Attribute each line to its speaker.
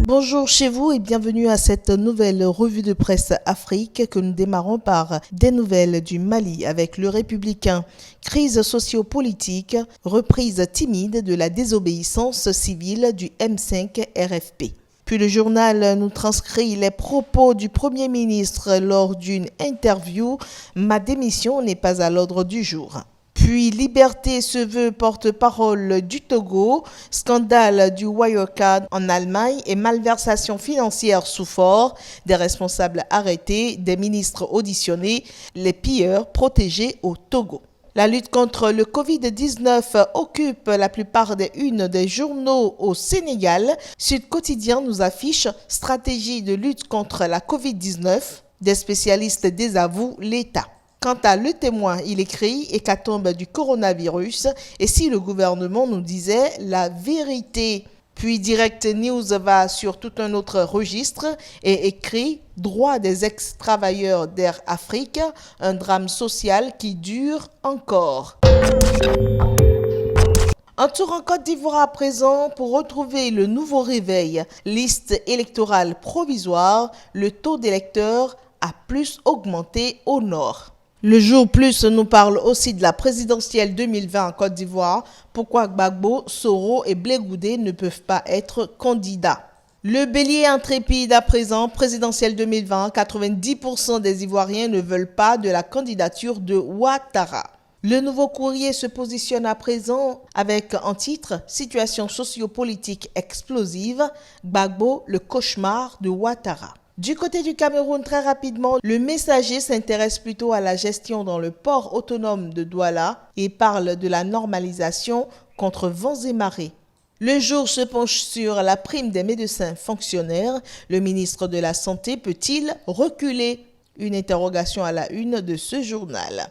Speaker 1: Bonjour chez vous et bienvenue à cette nouvelle revue de presse Afrique que nous démarrons par des nouvelles du Mali avec le Républicain. Crise socio-politique, reprise timide de la désobéissance civile du M5 RFP. Puis le journal nous transcrit les propos du Premier ministre lors d'une interview « Ma démission n'est pas à l'ordre du jour ». Puis Liberté se veut porte-parole du Togo, scandale du Wirecard en Allemagne et malversation financière sous Faure, des responsables arrêtés, des ministres auditionnés, les pilleurs protégés au Togo. La lutte contre le Covid-19 occupe la plupart des unes des journaux au Sénégal. Sud Quotidien nous affiche « Stratégie de lutte contre la Covid-19 ». Des spécialistes désavouent l'État. Quant à Le Témoin, il écrit « Hécatombe du coronavirus » et si le gouvernement nous disait la vérité. Puis Direct News va sur tout un autre registre et écrit « Droit des ex-travailleurs d'Air Afrique, un drame social qui dure encore ». Un tour en Côte d'Ivoire à présent pour retrouver le nouveau réveil. Liste électorale provisoire, le taux d'électeurs a plus augmenté au nord. Le Jour Plus nous parle aussi de la présidentielle 2020 en Côte d'Ivoire. Pourquoi Gbagbo, Soro et Blé Goudé ne peuvent pas être candidats. Le Bélier intrépide à présent, présidentielle 2020, 90% des Ivoiriens ne veulent pas de la candidature de Ouattara. Le Nouveau Courrier se positionne à présent avec en titre « Situation sociopolitique explosive, Gbagbo, le cauchemar de Ouattara ». Du côté du Cameroun, très rapidement, le Messager s'intéresse plutôt à la gestion dans le port autonome de Douala et parle de la normalisation contre vents et marées. Le Jour se penche sur la prime des médecins fonctionnaires. Le ministre de la Santé peut-il reculer ? Une interrogation à la une de ce journal.